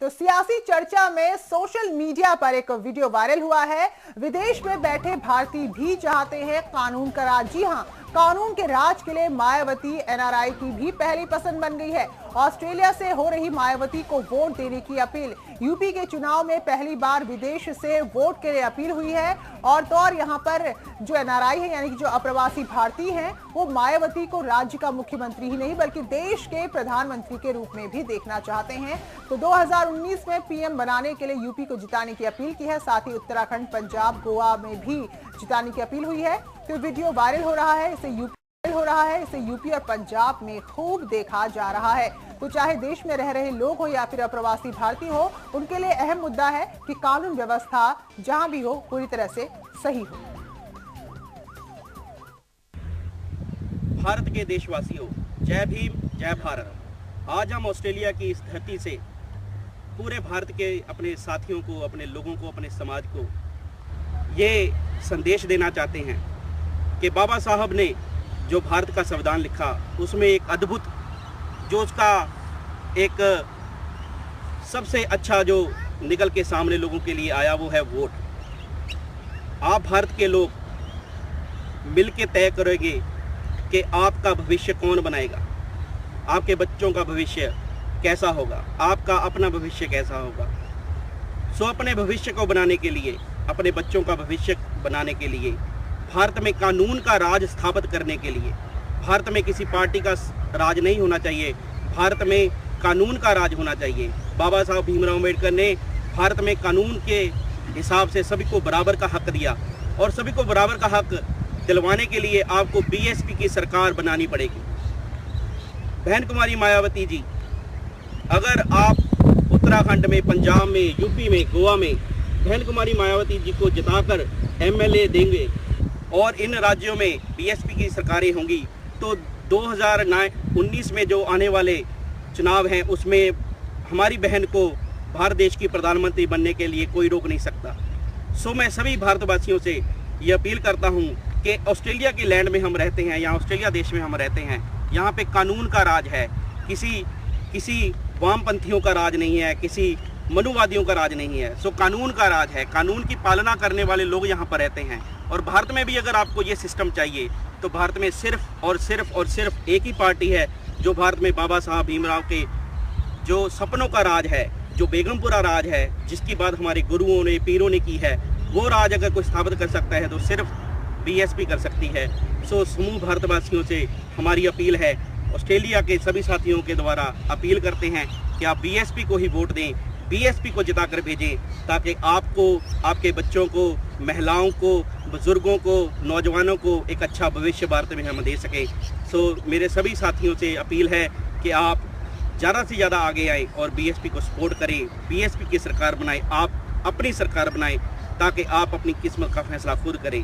तो सियासी चर्चा में सोशल मीडिया पर एक वीडियो वायरल हुआ है। विदेश में बैठे भारतीय भी चाहते हैं कानून का राज। जी हां, कानून के राज के लिए मायावती एनआरआई की भी पहली पसंद बन गई है। ऑस्ट्रेलिया से हो रही मायावती को वोट देने की अपील। यूपी के चुनाव में पहली बार विदेश से वोट के लिए अपील हुई है। और तो और यहाँ पर जो एनआरआई है यानी कि जो अप्रवासी भारतीय हैं, वो मायावती को राज्य का मुख्यमंत्री ही नहीं बल्कि देश के प्रधानमंत्री के रूप में भी देखना चाहते हैं। तो 2019 में पीएम बनाने के लिए यूपी को जिताने की अपील की है। साथ ही उत्तराखंड, पंजाब, गोवा में भी जिताने की अपील हुई है। तो वीडियो वायरल हो रहा है, इसे यूपी और पंजाब में खूब देखा जा रहा है। तो चाहे देश में रह रहे लोग हो या फिर अप्रवासी भारतीय हो, उनके लिए अहम मुद्दा है कि कानून व्यवस्था जहां भी हो पूरी तरह से सही हो। भारत के देशवासियों, जय भीम, जय भारत। आज हम ऑस्ट्रेलिया की इस धरती से पूरे भारत के अपने साथियों को, अपने लोगों को, अपने समाज को ये संदेश देना चाहते हैं कि बाबा साहब ने जो भारत का संविधान लिखा, उसमें एक अद्भुत जो उसका एक सबसे अच्छा जो निकल के सामने लोगों के लिए आया वो है वोट। आप भारत के लोग मिल के तय करेंगे कि आपका भविष्य कौन बनाएगा, आपके बच्चों का भविष्य कैसा होगा, आपका अपना भविष्य कैसा होगा। सो अपने भविष्य को बनाने के लिए, अपने बच्चों का भविष्य बनाने के लिए, भारत में कानून का राज स्थापित करने के लिए, भारत में किसी पार्टी का राज नहीं होना चाहिए, भारत में कानून का राज होना चाहिए। बाबा साहब भीमराव अम्बेडकर ने भारत में कानून के हिसाब से सभी को बराबर का हक दिया और सभी को बराबर का हक दिलवाने के लिए आपको बीएसपी की सरकार बनानी पड़ेगी। बहन कुमारी मायावती जी, अगर आप उत्तराखंड में, पंजाब में, यूपी में, गोवा में बहन कुमारी मायावती जी को जिताकर एमएलए देंगे और इन राज्यों में बीएसपी की सरकारें होंगी, तो 2019 में जो आने वाले चुनाव हैं उसमें हमारी बहन को भारत देश की प्रधानमंत्री बनने के लिए कोई रोक नहीं सकता। सो मैं सभी भारतवासियों से ये अपील करता हूँ कि ऑस्ट्रेलिया के लैंड में हम रहते हैं, यहाँ ऑस्ट्रेलिया देश में हम रहते हैं, यहाँ पे कानून का राज है, किसी वामपंथियों का राज नहीं है, किसी मनुवादियों का राज नहीं है। सो कानून का राज है, कानून की पालना करने वाले लोग यहाँ पर रहते हैं। और भारत में भी अगर आपको ये सिस्टम चाहिए तो भारत में सिर्फ और सिर्फ एक ही पार्टी है जो भारत में बाबा साहब भीमराव के जो सपनों का राज है, जो बेगमपुरा राज है, जिसकी बात हमारे गुरुओं ने, पीरों ने की है, वो राज अगर कोई स्थापित कर सकता है तो सिर्फ बीएसपी कर सकती है। सो समूह भारतवासियों से हमारी अपील है, ऑस्ट्रेलिया के सभी साथियों के द्वारा अपील करते हैं कि आप बीएसपी को ही वोट दें, बीएसपी को जिताकर भेजें, ताकि आपको, आपके बच्चों को, महिलाओं को, बुजुर्गों को, नौजवानों को एक अच्छा भविष्य भारत में हम दे सकें। सो मेरे सभी साथियों से अपील है कि आप ज़्यादा से ज़्यादा आगे आएँ और बीएसपी को सपोर्ट करें, बीएसपी की सरकार बनाएं, आप अपनी सरकार बनाएं, ताकि आप अपनी किस्मत का फैसला खुद करें।